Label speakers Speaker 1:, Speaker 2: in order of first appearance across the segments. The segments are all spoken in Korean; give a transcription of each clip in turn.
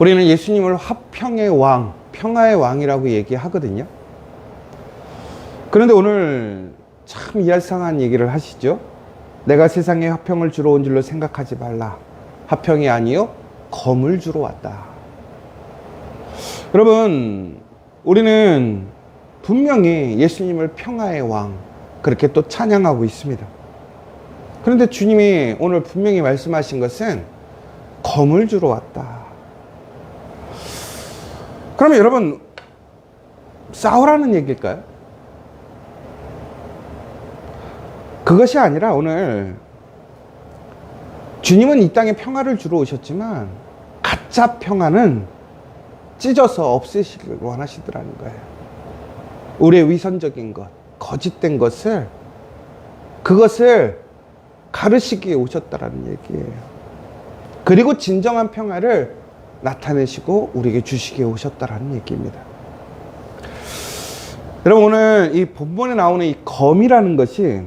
Speaker 1: 우리는 예수님을 화평의 왕, 평화의 왕이라고 얘기하거든요. 그런데 오늘 참 이상한 얘기를 하시죠. 내가 세상에 화평을 주러 온 줄로 생각하지 말라. 화평이 아니요 검을 주러 왔다. 여러분, 우리는 분명히 예수님을 평화의 왕 그렇게 또 찬양하고 있습니다. 그런데 주님이 오늘 분명히 말씀하신 것은 검을 주러 왔다. 그러면 여러분, 싸우라는 얘기일까요? 그것이 아니라 오늘 주님은 이 땅에 평화를 주러 오셨지만 가짜 평화는 찢어서 없애시길 원하시더라는 거예요. 우리의 위선적인 것, 거짓된 것을, 그것을 가르시기 위해 오셨다라는 얘기예요. 그리고 진정한 평화를 나타내시고 우리에게 주시기에 오셨다라는 얘기입니다. 여러분, 오늘 이 본문에 나오는 이 검이라는 것이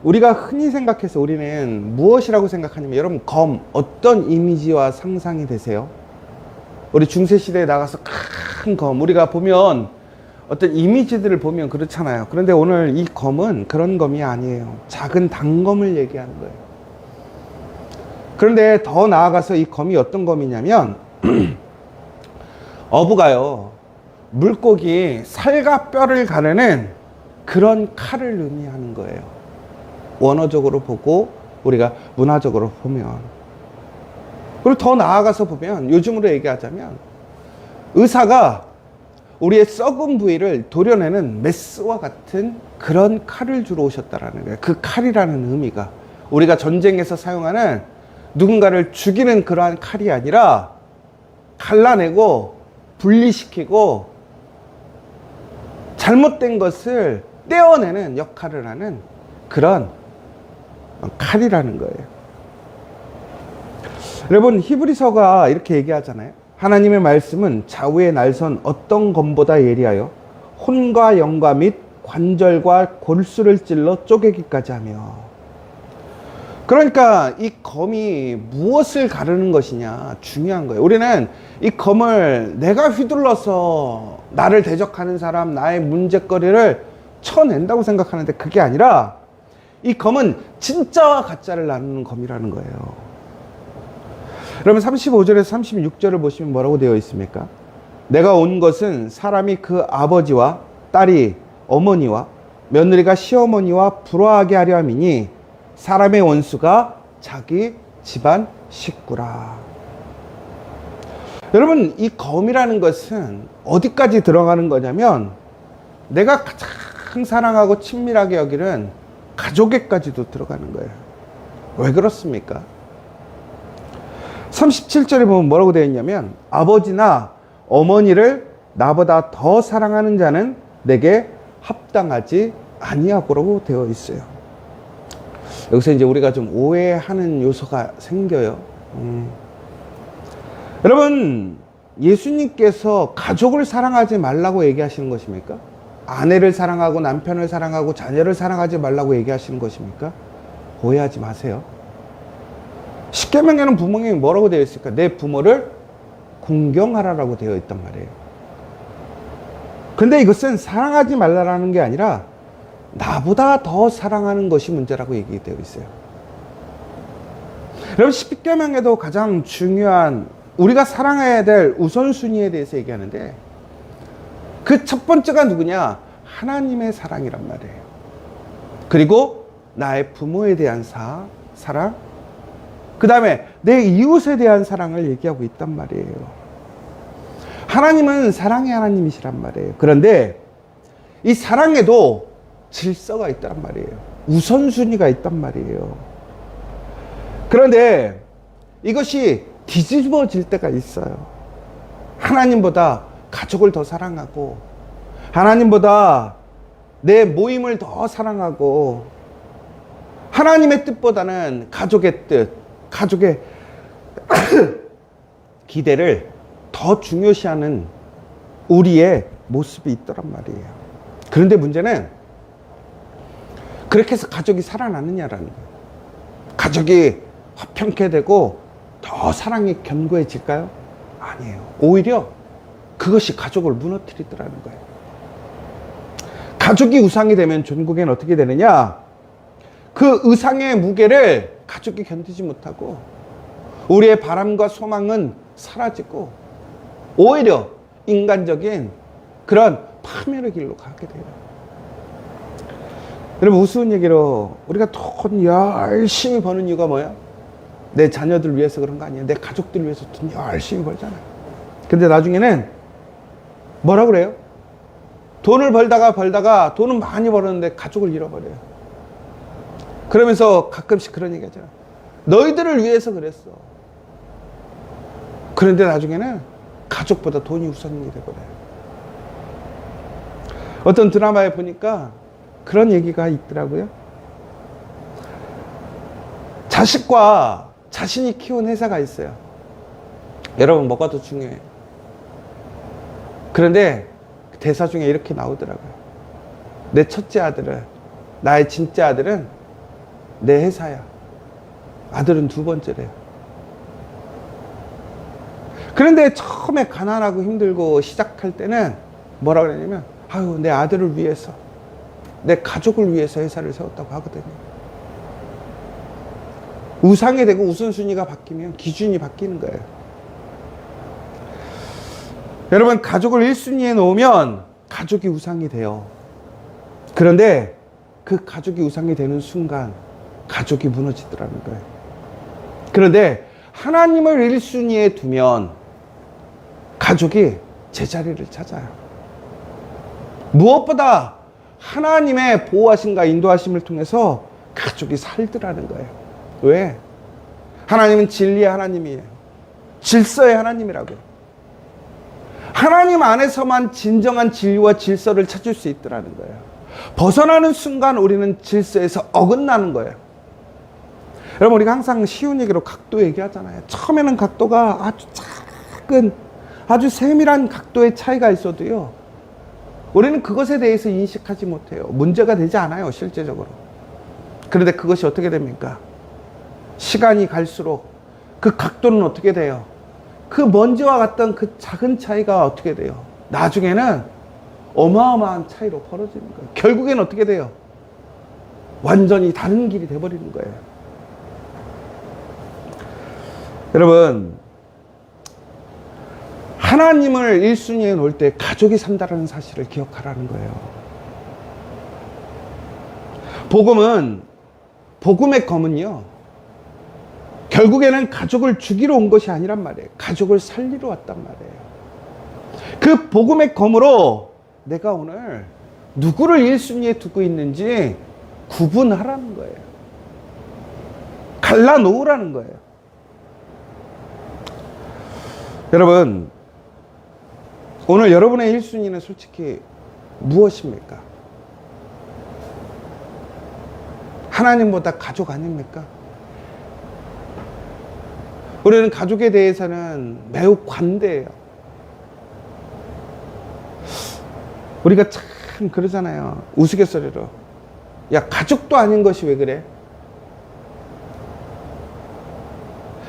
Speaker 1: 우리가 흔히 생각해서 우리는 무엇이라고 생각하냐면, 여러분, 검 어떤 이미지와 상상이 되세요? 우리 중세시대에 나가서 큰 검, 우리가 보면 어떤 이미지들을 보면 그렇잖아요. 그런데 오늘 이 검은 그런 검이 아니에요. 작은 단검을 얘기하는 거예요. 그런데 더 나아가서 이 검이 어떤 검이냐면 어부가요, 물고기 살과 뼈를 가르는 그런 칼을 의미하는 거예요. 원어적으로 보고 우리가 문화적으로 보면. 그리고 더 나아가서 보면, 요즘으로 얘기하자면 의사가 우리의 썩은 부위를 도려내는 메스와 같은 그런 칼을 주러 오셨다라는 거예요. 그 칼이라는 의미가 우리가 전쟁에서 사용하는 누군가를 죽이는 그러한 칼이 아니라 갈라내고 분리시키고 잘못된 것을 떼어내는 역할을 하는 그런 칼이라는 거예요. 여러분, 히브리서가 이렇게 얘기하잖아요. 하나님의 말씀은 좌우의 날선 어떤 검보다 예리하여 혼과 영과 및 관절과 골수를 찔러 쪼개기까지 하며. 그러니까 이 검이 무엇을 가르는 것이냐 중요한 거예요. 우리는 이 검을 내가 휘둘러서 나를 대적하는 사람, 나의 문제거리를 쳐낸다고 생각하는데 그게 아니라 이 검은 진짜와 가짜를 나누는 검이라는 거예요. 여러분, 35절에서 36절을 보시면 뭐라고 되어 있습니까? 내가 온 것은 사람이 그 아버지와 딸이 어머니와 며느리가 시어머니와 불화하게 하려 함이니 사람의 원수가 자기 집안 식구라. 여러분, 이 검이라는 것은 어디까지 들어가는 거냐면 내가 가장 사랑하고 친밀하게 여기는 가족에까지도 들어가는 거예요. 왜 그렇습니까? 37절에 보면 뭐라고 되어 있냐면 아버지나 어머니를 나보다 더 사랑하는 자는 내게 합당하지 아니하고라고 되어 있어요. 여기서 이제 우리가 좀 오해하는 요소가 생겨요. 여러분, 예수님께서 가족을 사랑하지 말라고 얘기하시는 것입니까? 아내를 사랑하고 남편을 사랑하고 자녀를 사랑하지 말라고 얘기하시는 것입니까? 오해하지 마세요. 십계명에는 분명히 뭐라고 되어 있을까? 내 부모를 공경하라라고 되어 있단 말이에요. 근데 이것은 사랑하지 말라라는 게 아니라 나보다 더 사랑하는 것이 문제라고 얘기되어 있어요. 여러분, 십계명에도 가장 중요한 우리가 사랑해야 될 우선순위에 대해서 얘기하는데 그 첫 번째가 누구냐? 하나님의 사랑이란 말이에요. 그리고 나의 부모에 대한 사랑, 그 다음에 내 이웃에 대한 사랑을 얘기하고 있단 말이에요. 하나님은 사랑의 하나님이시란 말이에요. 그런데 이 사랑에도 질서가 있단 말이에요. 우선순위가 있단 말이에요. 그런데 이것이 뒤집어질 때가 있어요. 하나님보다 가족을 더 사랑하고 하나님보다 내 모임을 더 사랑하고 하나님의 뜻보다는 가족의 뜻, 가족의 기대를 더 중요시하는 우리의 모습이 있더란 말이에요. 그런데 문제는 그렇게 해서 가족이 살아나느냐라는 거예요. 가족이 화평케 되고 더 사랑이 견고해질까요? 아니에요. 오히려 그것이 가족을 무너뜨리더라는 거예요. 가족이 우상이 되면 전국에는 어떻게 되느냐? 그 우상의 무게를 가족이 견디지 못하고 우리의 바람과 소망은 사라지고 오히려 인간적인 그런 파멸의 길로 가게 돼요. 여러분, 우스운 얘기로 우리가 돈 열심히 버는 이유가 뭐야? 내 자녀들 위해서 그런 거 아니에요. 내 가족들 위해서 돈 열심히 벌잖아요. 근데 나중에는 뭐라 그래요? 돈을 벌다가 돈은 많이 벌었는데 가족을 잃어버려요. 그러면서 가끔씩 그런 얘기 하잖아. 너희들을 위해서 그랬어. 그런데 나중에는 가족보다 돈이 우선이 돼버려요. 어떤 드라마에 보니까 그런 얘기가 있더라고요. 자식과 자신이 키운 회사가 있어요. 여러분, 뭐가 더 중요해요? 그런데 대사 중에 이렇게 나오더라고요. 내 첫째 아들은, 나의 진짜 아들은 내 회사야. 아들은 두 번째래요. 그런데 처음에 가난하고 힘들고 시작할 때는 뭐라 그러냐면, 아유, 내 아들을 위해서, 내 가족을 위해서 회사를 세웠다고 하거든요. 우상이 되고 우선순위가 바뀌면 기준이 바뀌는 거예요. 여러분, 가족을 1순위에 놓으면 가족이 우상이 돼요. 그런데 그 가족이 우상이 되는 순간 가족이 무너지더라는 거예요. 그런데 하나님을 1순위에 두면 가족이 제자리를 찾아요. 무엇보다 하나님의 보호하심과 인도하심을 통해서 가족이 살더라는 거예요. 왜? 하나님은 진리의 하나님이에요. 질서의 하나님이라고요. 하나님 안에서만 진정한 진리와 질서를 찾을 수 있더라는 거예요. 벗어나는 순간 우리는 질서에서 어긋나는 거예요. 여러분, 우리가 항상 쉬운 얘기로 각도 얘기하잖아요. 처음에는 각도가 아주 작은, 아주 세밀한 각도의 차이가 있어도요, 우리는 그것에 대해서 인식하지 못해요. 문제가 되지 않아요, 실제적으로. 그런데 그것이 어떻게 됩니까? 시간이 갈수록 그 각도는 어떻게 돼요? 그 먼지와 같던 그 작은 차이가 어떻게 돼요? 나중에는 어마어마한 차이로 벌어지는 거예요. 결국엔 어떻게 돼요? 완전히 다른 길이 돼버리는 거예요. 여러분, 하나님을 1순위에 놓을 때 가족이 산다는 사실을 기억하라는 거예요. 복음의 검은요, 결국에는 가족을 죽이러 온 것이 아니란 말이에요. 가족을 살리러 왔단 말이에요. 그 복음의 검으로 내가 오늘 누구를 1순위에 두고 있는지 구분하라는 거예요. 갈라놓으라는 거예요. 여러분, 오늘 여러분의 1순위는 솔직히 무엇입니까? 하나님보다 가족 아닙니까? 우리는 가족에 대해서는 매우 관대해요. 우리가 참 그러잖아요. 우스갯소리로. 야, 가족도 아닌 것이 왜 그래?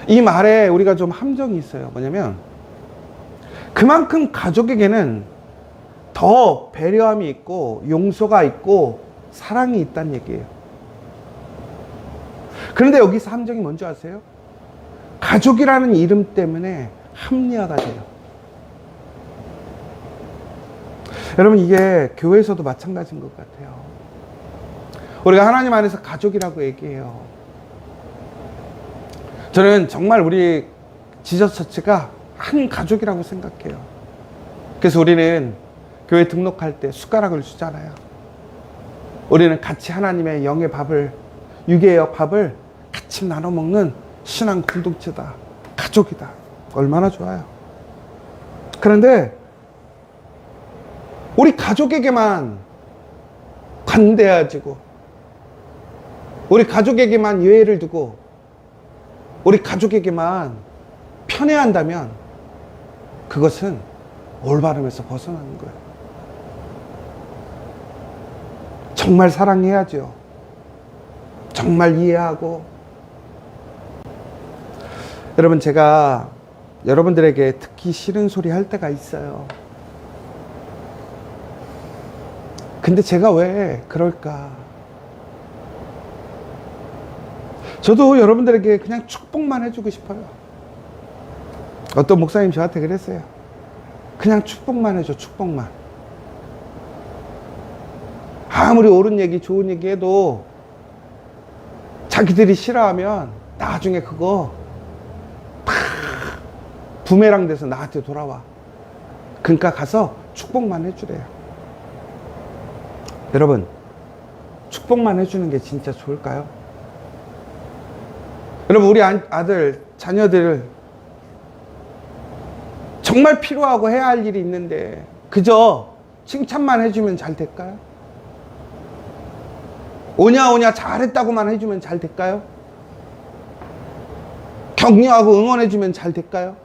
Speaker 1: 이 말에 우리가 좀 함정이 있어요. 뭐냐면, 그만큼 가족에게는 더 배려함이 있고 용서가 있고 사랑이 있다는 얘기예요. 그런데 여기서 함정이 뭔지 아세요? 가족이라는 이름 때문에 합리화가 돼요. 여러분, 이게 교회에서도 마찬가지인 것 같아요. 우리가 하나님 안에서 가족이라고 얘기해요. 저는 정말 우리 지저스 처치가 한 가족이라고 생각해요. 그래서 우리는 교회 등록할 때 숟가락을 주잖아요. 우리는 같이 하나님의 영의 밥을, 육의 밥을 같이 나눠 먹는 신앙 공동체다. 가족이다. 얼마나 좋아요. 그런데 우리 가족에게만 관대해지고, 우리 가족에게만 예의를 두고, 우리 가족에게만 편애한다면 그것은 올바름에서 벗어나는 거예요. 정말 사랑해야죠. 정말 이해하고. 여러분, 제가 여러분들에게 듣기 싫은 소리 할 때가 있어요. 근데 제가 왜 그럴까? 저도 여러분들에게 그냥 축복만 해주고 싶어요. 어떤 목사님 저한테 그랬어요. 그냥 축복만 해줘, 축복만. 아무리 옳은 얘기, 좋은 얘기 해도 자기들이 싫어하면 나중에 그거 팍 부메랑 돼서 나한테 돌아와. 그러니까 가서 축복만 해주래요. 여러분, 축복만 해주는 게 진짜 좋을까요? 여러분, 우리 아들, 자녀들 정말 필요하고 해야 할 일이 있는데 그저 칭찬만 해주면 잘 될까요? 오냐 잘했다고만 해주면 잘 될까요? 격려하고 응원해주면 잘 될까요?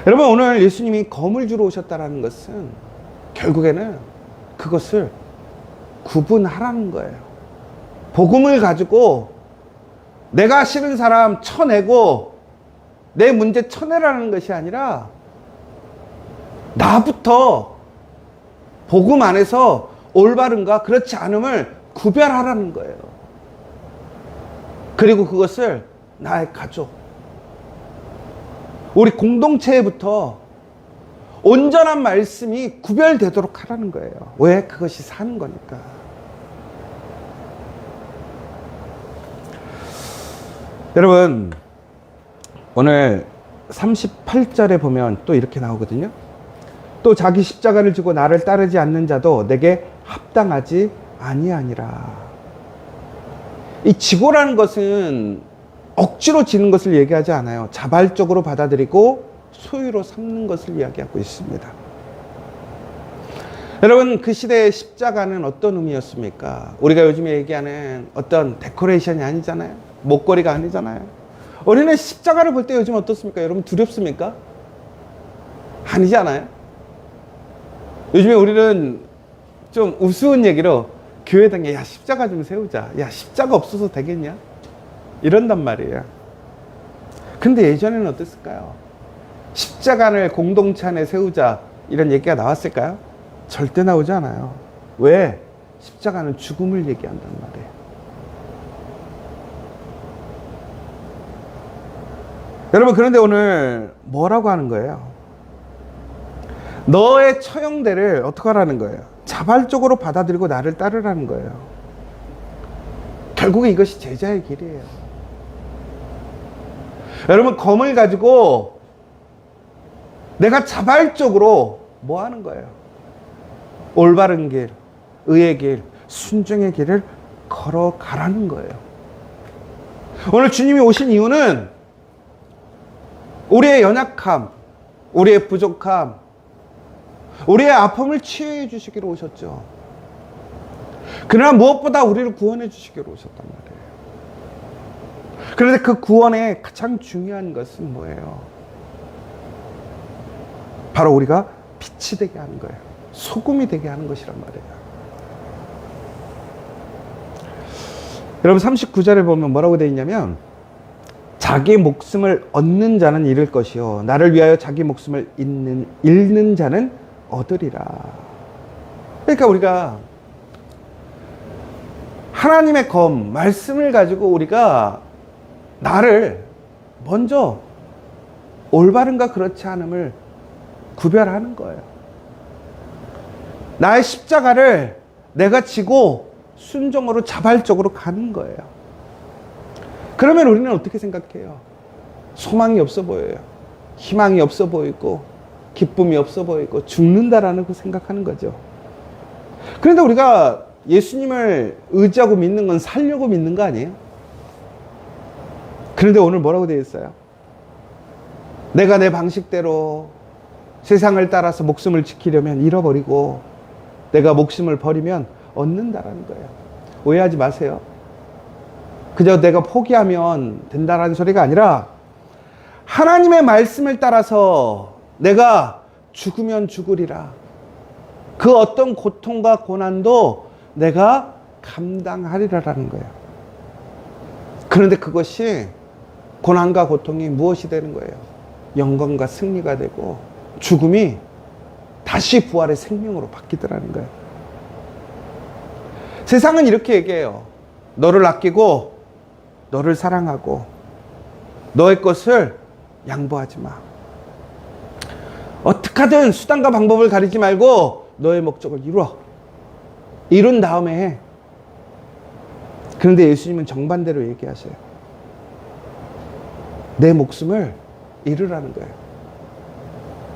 Speaker 1: 여러분, 오늘 예수님이 검을 주러 오셨다는 것은 결국에는 그것을 구분하라는 거예요. 복음을 가지고 내가 싫은 사람 쳐내고 내 문제 쳐내라는 것이 아니라 나부터 복음 안에서 올바른가 그렇지 않음을 구별하라는 거예요. 그리고 그것을 나의 가족, 우리 공동체부터 온전한 말씀이 구별되도록 하라는 거예요. 왜? 그것이 사는 거니까. 여러분, 오늘 38절에 보면 또 이렇게 나오거든요. 또 자기 십자가를 지고 나를 따르지 않는 자도 내게 합당하지 아니하니라. 이 지고라는 것은 억지로 지는 것을 얘기하지 않아요. 자발적으로 받아들이고 소유로 삼는 것을 이야기하고 있습니다. 여러분, 그 시대의 십자가는 어떤 의미였습니까? 우리가 요즘에 얘기하는 어떤 데코레이션이 아니잖아요. 목걸이가 아니잖아요. 우리는 십자가를 볼 때 요즘 어떻습니까? 여러분, 두렵습니까? 아니잖아요. 요즘에 우리는 좀 우스운 얘기로 교회당에 야 십자가 좀 세우자. 야 십자가 없어서 되겠냐? 이런단 말이에요. 근데 예전에는 어땠을까요? 십자가를 공동체 안에 세우자 이런 얘기가 나왔을까요? 절대 나오지 않아요. 왜? 십자가는 죽음을 얘기한단 말이에요. 여러분, 그런데 오늘 뭐라고 하는 거예요? 너의 처형대를 어떻게 하라는 거예요? 자발적으로 받아들이고 나를 따르라는 거예요. 결국에 이것이 제자의 길이에요. 여러분, 검을 가지고 내가 자발적으로 뭐 하는 거예요? 올바른 길, 의의 길, 순종의 길을 걸어가라는 거예요. 오늘 주님이 오신 이유는 우리의 연약함, 우리의 부족함, 우리의 아픔을 치유해 주시기로 오셨죠. 그러나 무엇보다 우리를 구원해 주시기로 오셨단 말이에요. 그런데 그 구원의 가장 중요한 것은 뭐예요? 바로 우리가 빛이 되게 하는 거예요. 소금이 되게 하는 것이란 말이에요. 여러분, 39절에 보면 뭐라고 되어 있냐면 자기 목숨을 얻는 자는 잃을 것이요 나를 위하여 자기 목숨을 잃는 자는 얻으리라. 그러니까 우리가 하나님의 검, 말씀을 가지고 우리가 나를 먼저 올바른가 그렇지 않음을 구별하는 거예요. 나의 십자가를 내가 지고 순종으로 자발적으로 가는 거예요. 그러면 우리는 어떻게 생각해요? 소망이 없어 보여요. 희망이 없어 보이고 기쁨이 없어 보이고 죽는다라는 거 생각하는 거죠. 그런데 우리가 예수님을 의지하고 믿는 건 살려고 믿는 거 아니에요? 그런데 오늘 뭐라고 되어 있어요? 내가 내 방식대로 세상을 따라서 목숨을 지키려면 잃어버리고 내가 목숨을 버리면 얻는다라는 거예요. 오해하지 마세요. 그저 내가 포기하면 된다라는 소리가 아니라 하나님의 말씀을 따라서 내가 죽으면 죽으리라. 그 어떤 고통과 고난도 내가 감당하리라라는 거예요. 그런데 그것이 고난과 고통이 무엇이 되는 거예요? 영광과 승리가 되고 죽음이 다시 부활의 생명으로 바뀌더라는 거예요. 세상은 이렇게 얘기해요. 너를 아끼고 너를 사랑하고 너의 것을 양보하지 마. 어떻게 하든 수단과 방법을 가리지 말고 너의 목적을 이루어. 이룬 다음에 해. 그런데 예수님은 정반대로 얘기하셔요. 내 목숨을 이루라는 거예요.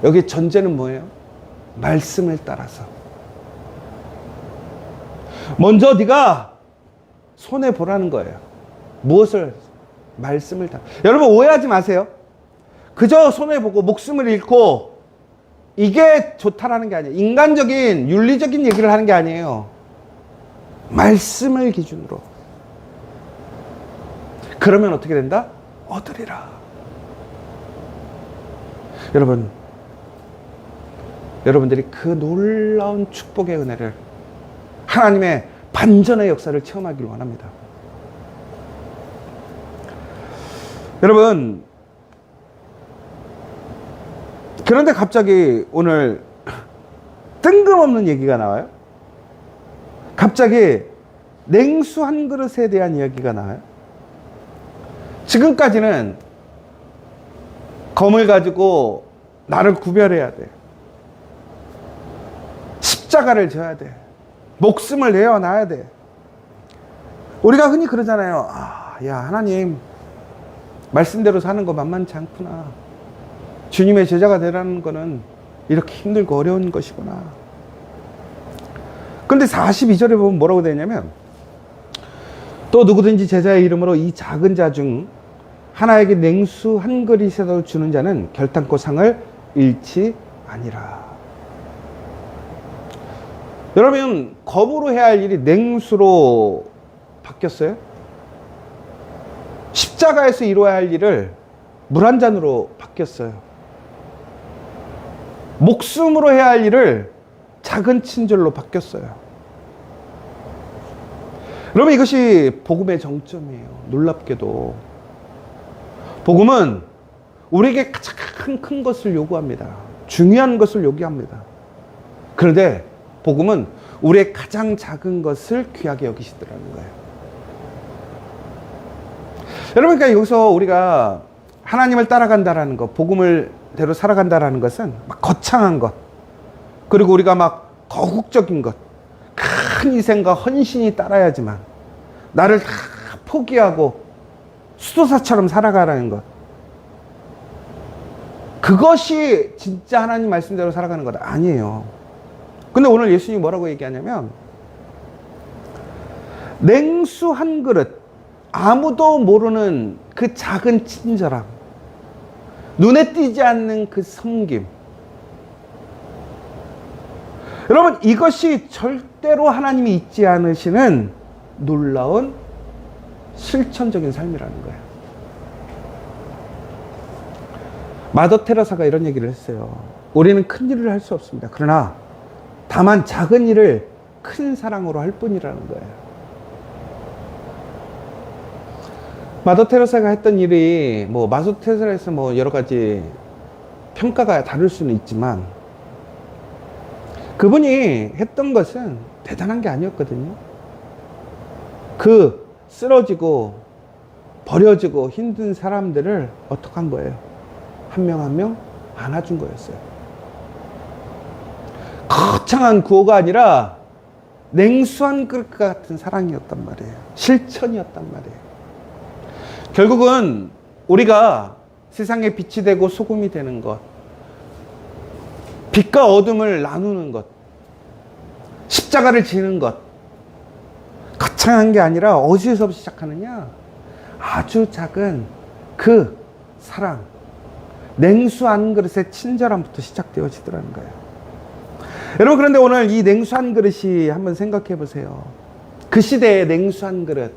Speaker 1: 여기 전제는 뭐예요? 말씀을 따라서. 먼저 네가 손해보라는 거예요. 무엇을? 말씀을 따라. 여러분 오해하지 마세요. 그저 손해보고 목숨을 잃고 이게 좋다라는 게 아니에요. 인간적인 윤리적인 얘기를 하는 게 아니에요. 말씀을 기준으로. 그러면 어떻게 된다? 얻으리라. 여러분들이 그 놀라운 축복의 은혜를, 하나님의 반전의 역사를 체험하기를 원합니다. 여러분, 그런데 갑자기 오늘 뜬금없는 얘기가 나와요. 갑자기 냉수 한 그릇에 대한 이야기가 나와요. 지금까지는 검을 가지고 나를 구별해야 돼. 십자가를 져야 돼. 목숨을 내어놔야 돼. 우리가 흔히 그러잖아요. 야, 하나님, 말씀대로 사는 거 만만치 않구나. 주님의 제자가 되라는 거는 이렇게 힘들고 어려운 것이구나. 근데 42절에 보면 뭐라고 되냐면, 또 누구든지 제자의 이름으로 이 작은 자 중 하나에게 냉수 한 그릇이라도 주는 자는 결단코 상을 잃지 아니라. 여러분, 검으로 해야 할 일이 냉수로 바뀌었어요? 십자가에서 이루어야 할 일을 물 한 잔으로 바뀌었어요. 목숨으로 해야 할 일을 작은 친절로 바뀌었어요. 여러분, 이것이 복음의 정점이에요. 놀랍게도 복음은 우리에게 가장 큰 것을 요구합니다. 중요한 것을 요구합니다. 그런데 복음은 우리의 가장 작은 것을 귀하게 여기시더라는 거예요. 여러분, 그러니까 여기서 우리가 하나님을 따라간다라는 것, 복음을 대로 살아간다라는 것은 막 거창한 것, 그리고 우리가 막 거국적인 것, 큰 희생과 헌신이 따라야지만 나를 다 포기하고 수도사처럼 살아가라는 것, 그것이 진짜 하나님 말씀대로 살아가는 것 아니에요. 근데 오늘 예수님이 뭐라고 얘기하냐면, 냉수 한 그릇, 아무도 모르는 그 작은 친절함, 눈에 띄지 않는 그 섬김, 여러분, 이것이 절대로 하나님이 잊지 않으시는 놀라운 실천적인 삶이라는 거예요. 마더 테레사가 이런 얘기를 했어요. 우리는 큰 일을 할 수 없습니다. 그러나 다만 작은 일을 큰 사랑으로 할 뿐이라는 거예요. 마더 테레사가 했던 일이 마더 테레사에서 여러 가지 평가가 다를 수는 있지만, 그분이 했던 것은 대단한 게 아니었거든요. 그 쓰러지고 버려지고 힘든 사람들을 어떻게 한 거예요? 한 명 한 명 안아준 거였어요. 거창한 구호가 아니라 냉수한 그릇 같은 사랑이었단 말이에요. 실천이었단 말이에요. 결국은 우리가 세상에 빛이 되고 소금이 되는 것, 빛과 어둠을 나누는 것, 십자가를 지는 것, 거창한 게 아니라 어디서 시작하느냐? 아주 작은 그 사랑, 냉수 한 그릇의 친절함부터 시작되어지더라는 거예요. 여러분, 그런데 오늘 이 냉수 한 그릇이 한번 생각해 보세요. 그 시대의 냉수 한 그릇,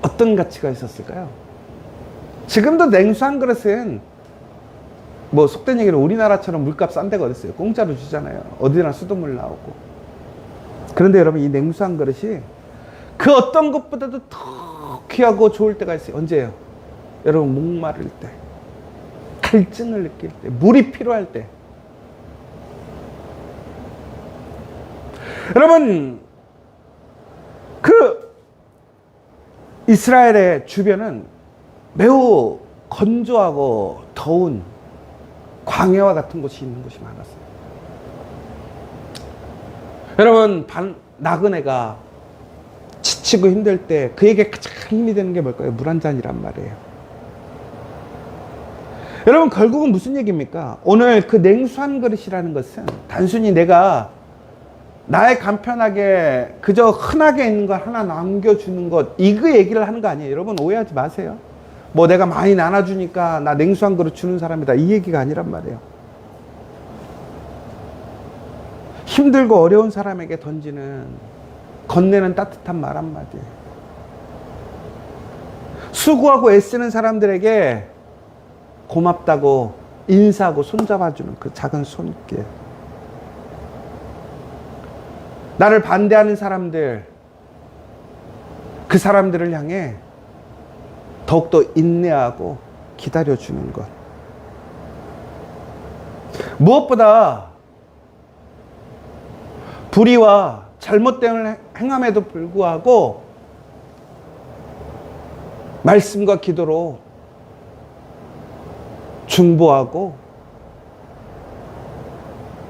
Speaker 1: 어떤 가치가 있었을까요? 지금도 냉수 한 그릇은 속된 얘기로 우리나라처럼 물값 싼 데가 어딨어요? 공짜로 주잖아요. 어디나 수돗물 나오고. 그런데 여러분, 이 냉수 한 그릇이 그 어떤 것보다도 더 귀하고 좋을 때가 있어요. 언제예요? 여러분, 목마를 때, 갈증을 느낄 때, 물이 필요할 때. 여러분, 그 이스라엘의 주변은 매우 건조하고 더운 광야와 같은 곳이 있는 곳이 많았어요. 여러분, 나그네가 지치고 힘들 때 그에게 가장 힘이 되는 게 뭘까요? 물 한 잔이란 말이에요. 여러분, 결국은 무슨 얘기입니까? 오늘 그 냉수 한 그릇이라는 것은 단순히 내가 나의 간편하게 그저 흔하게 있는 걸 하나 남겨주는 것, 이거 얘기를 하는 거 아니에요. 여러분, 오해하지 마세요. 뭐 내가 많이 나눠주니까 나 냉수 한 그릇 주는 사람이다, 이 얘기가 아니란 말이에요. 힘들고 어려운 사람에게 던지는, 건네는 따뜻한 말 한마디, 수고하고 애쓰는 사람들에게 고맙다고 인사하고 손잡아주는 그 작은 손길, 나를 반대하는 사람들, 그 사람들을 향해 더욱더 인내하고 기다려주는 것. 무엇보다 불의와 잘못된 행함에도 불구하고 말씀과 기도로 중보하고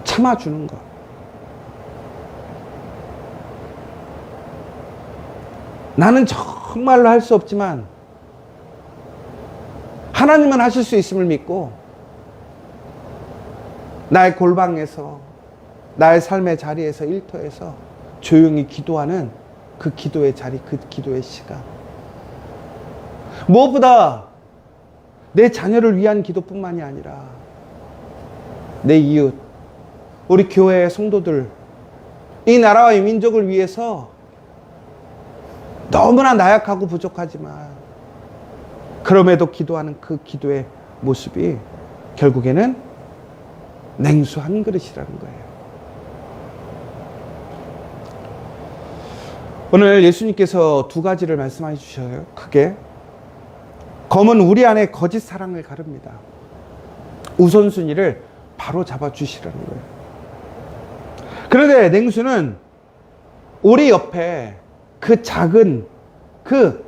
Speaker 1: 참아주는 것. 나는 정말로 할 수 없지만 하나님은 하실 수 있음을 믿고 나의 골방에서, 나의 삶의 자리에서, 일터에서 조용히 기도하는 그 기도의 자리, 그 기도의 시간. 무엇보다 내 자녀를 위한 기도뿐만이 아니라 내 이웃, 우리 교회의 성도들, 이 나라와 이 민족을 위해서 너무나 나약하고 부족하지만 그럼에도 기도하는 그 기도의 모습이 결국에는 냉수 한 그릇이라는 거예요. 오늘 예수님께서 두 가지를 말씀해 주셔요. 크게. 검은 우리 안에 거짓 사랑을 가릅니다. 우선순위를 바로 잡아 주시라는 거예요. 그런데 냉수는 우리 옆에 그 작은 그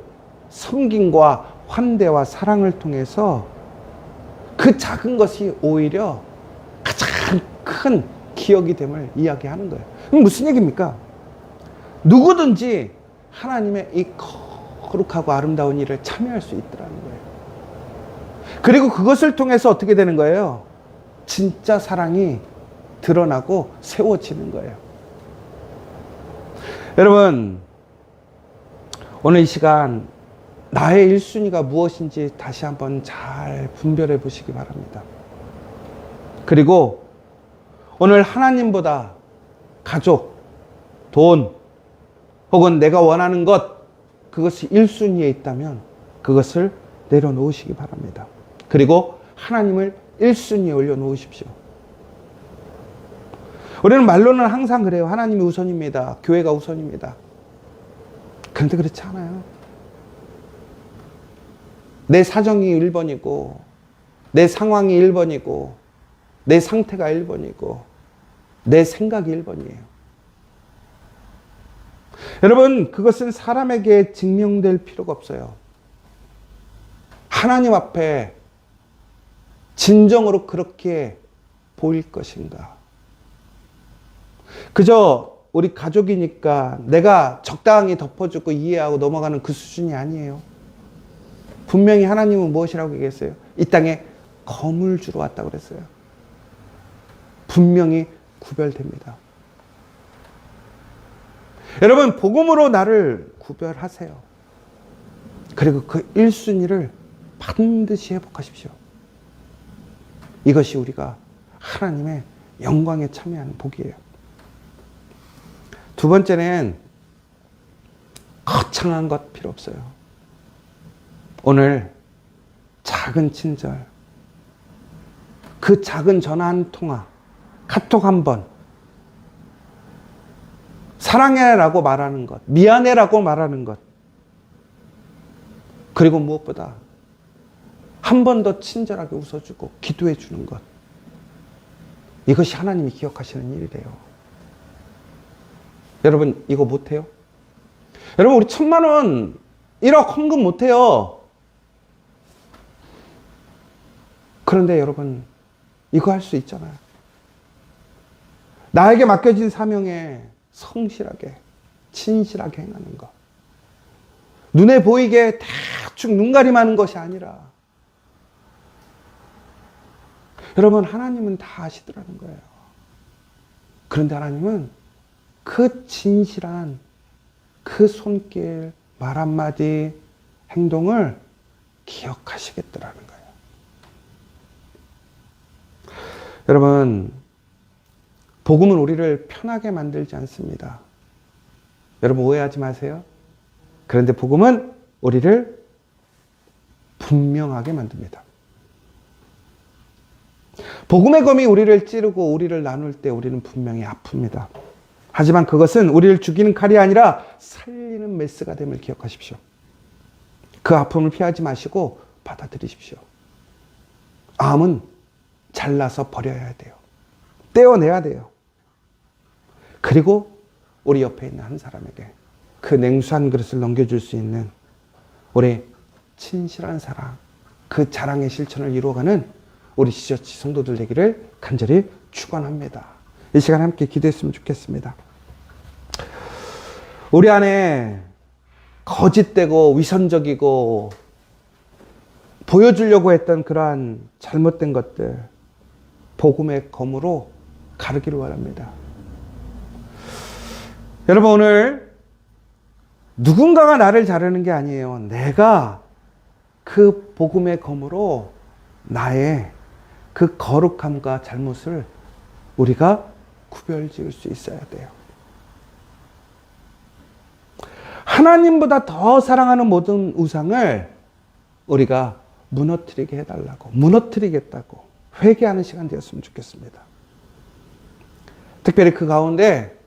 Speaker 1: 섬김과 환대와 사랑을 통해서 그 작은 것이 오히려 가장 큰 기억이 됨을 이야기하는 거예요. 그럼 무슨 얘기입니까? 누구든지 하나님의 이 거룩하고 아름다운 일을 참여할 수 있더라는 거예요. 그리고 그것을 통해서 어떻게 되는 거예요? 진짜 사랑이 드러나고 세워지는 거예요. 여러분, 오늘 이 시간 나의 1순위가 무엇인지 다시 한번 잘 분별해 보시기 바랍니다. 그리고 오늘 하나님보다 가족, 돈, 혹은 내가 원하는 것, 그것이 1순위에 있다면 그것을 내려놓으시기 바랍니다. 그리고 하나님을 1순위에 올려놓으십시오. 우리는 말로는 항상 그래요. 하나님이 우선입니다. 교회가 우선입니다. 그런데 그렇지 않아요. 내 사정이 1번이고 내 상황이 1번이고 내 상태가 1번이고 내 생각이 1번이에요. 여러분, 그것은 사람에게 증명될 필요가 없어요. 하나님 앞에 진정으로 그렇게 보일 것인가? 그저 우리 가족이니까 내가 적당히 덮어주고 이해하고 넘어가는 그 수준이 아니에요. 분명히 하나님은 무엇이라고 얘기했어요? 이 땅에 검을 주러 왔다고 그랬어요. 분명히 구별됩니다. 여러분, 복음으로 나를 구별하세요. 그리고 그 1순위를 반드시 회복하십시오. 이것이 우리가 하나님의 영광에 참여하는 복이에요. 두 번째는 거창한 것 필요 없어요. 오늘 작은 친절, 그 작은 전화 한 통화, 카톡 한 번, 사랑해라고 말하는 것, 미안해라고 말하는 것, 그리고 무엇보다 한 번 더 친절하게 웃어주고 기도해 주는 것. 이것이 하나님이 기억하시는 일이래요. 여러분 이거 못해요? 여러분 우리 1,000,000원 1억 헌금 못해요. 그런데 여러분 이거 할 수 있잖아요. 나에게 맡겨진 사명에 성실하게 진실하게 행하는 것. 눈에 보이게 대충 눈가림하는 것이 아니라 여러분 하나님은 다 아시더라는 거예요. 그런데 하나님은 그 진실한 그 손길, 말 한마디, 행동을 기억하시겠더라는 거예요. 여러분 복음은 우리를 편하게 만들지 않습니다. 여러분 오해하지 마세요. 그런데 복음은 우리를 분명하게 만듭니다. 복음의 검이 우리를 찌르고 우리를 나눌 때 우리는 분명히 아픕니다. 하지만 그것은 우리를 죽이는 칼이 아니라 살리는 메스가 됨을 기억하십시오. 그 아픔을 피하지 마시고 받아들이십시오. 암은 잘라서 버려야 돼요. 떼어내야 돼요. 그리고 우리 옆에 있는 한 사람에게 그 냉수한 그릇을 넘겨줄 수 있는 우리 진실한 사랑, 그 자랑의 실천을 이루어가는 우리 지저치 성도들 되기를 간절히 축원합니다. 이 시간 함께 기도했으면 좋겠습니다. 우리 안에 거짓되고 위선적이고 보여주려고 했던 그러한 잘못된 것들 복음의 검으로 가르기를 원합니다. 여러분 오늘 누군가가 나를 자르는 게 아니에요. 내가 그 복음의 검으로 나의 그 거룩함과 잘못을 우리가 구별지을 수 있어야 돼요. 하나님보다 더 사랑하는 모든 우상을 우리가 무너뜨리게 해달라고, 무너뜨리겠다고 회개하는 시간 되었으면 좋겠습니다. 특별히 그 가운데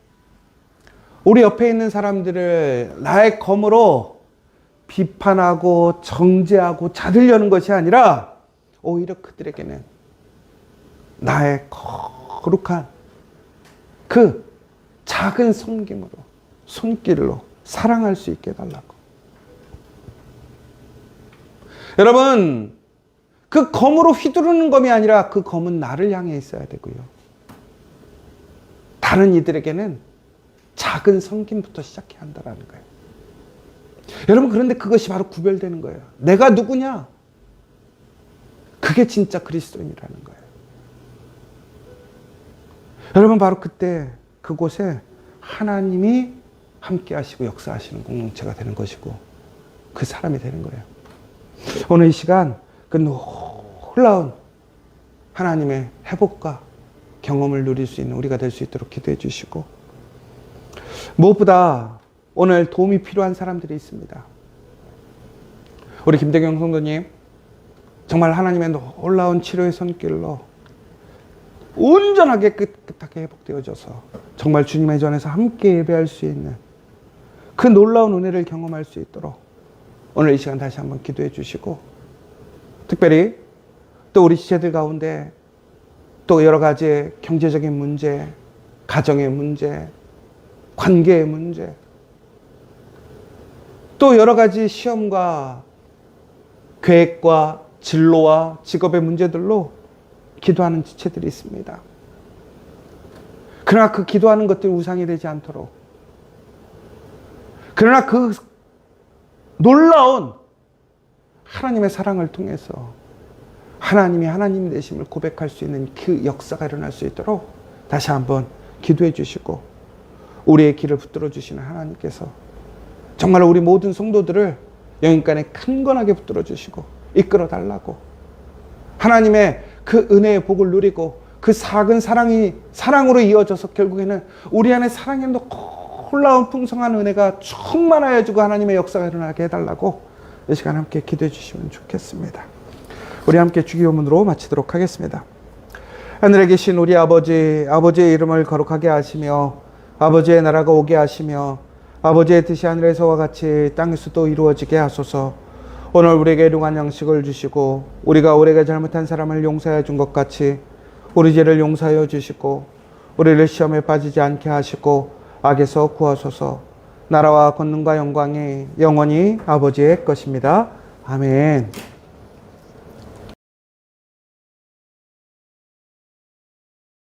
Speaker 1: 우리 옆에 있는 사람들을 나의 검으로 비판하고 정죄하고 자르려는 것이 아니라 오히려 그들에게는 나의 거룩한 그 작은 섬김으로, 손길로 사랑할 수 있게 해달라고. 여러분, 그 검으로 휘두르는 검이 아니라 그 검은 나를 향해 있어야 되고요. 다른 이들에게는 작은 섬김부터 시작해야 한다는 거예요. 여러분, 그런데 그것이 바로 구별되는 거예요. 내가 누구냐? 그게 진짜 그리스도인이라는 거예요. 여러분, 바로 그때 그곳에 하나님이 함께 하시고 역사하시는 공동체가 되는 것이고 그 사람이 되는 거예요. 오늘 이 시간 그 놀라운 하나님의 회복과 경험을 누릴 수 있는 우리가 될 수 있도록 기도해 주시고, 무엇보다 오늘 도움이 필요한 사람들이 있습니다. 우리 김대경 성도님, 정말 하나님의 놀라운 치료의 손길로 온전하게 깨끗하게 회복되어져서 정말 주님의 전에서 함께 예배할 수 있는 그 놀라운 은혜를 경험할 수 있도록 오늘 이 시간 다시 한번 기도해 주시고, 특별히 또 우리 지체들 가운데 또 여러 가지 경제적인 문제, 가정의 문제, 관계의 문제, 또 여러 가지 시험과 계획과 진로와 직업의 문제들로 기도하는 지체들이 있습니다. 그러나 그 기도하는 것들이 우상이 되지 않도록, 그러나 그 놀라운 하나님의 사랑을 통해서 하나님이 하나님 되심을 고백할 수 있는 그 역사가 일어날 수 있도록 다시 한번 기도해 주시고, 우리의 길을 붙들어 주시는 하나님께서 정말 우리 모든 성도들을 영인간에 큰건하게 붙들어 주시고 이끌어 달라고, 하나님의 그 은혜의 복을 누리고 그 작은 사랑이 사랑으로 이어져서 결국에는 우리 안에 사랑의 놀라운 풍성한 은혜가 충만하여지고 하나님의 역사가 일어나게 해달라고 이 시간 함께 기도해 주시면 좋겠습니다. 우리 함께 주기도문으로 마치도록 하겠습니다. 하늘에 계신 우리 아버지, 아버지의 이름을 거룩하게 하시며 아버지의 나라가 오게 하시며 아버지의 뜻이 하늘에서와 같이 땅에서도 이루어지게 하소서. 오늘 우리에게 일용할 양식을 주시고 우리가 우리에게 잘못한 사람을 용서해 준 것 같이 우리 죄를 용서하여 주시고 우리를 시험에 빠지지 않게 하시고 악에서 구하소서. 나라와 권능과 영광이 영원히 아버지의 것입니다. 아멘.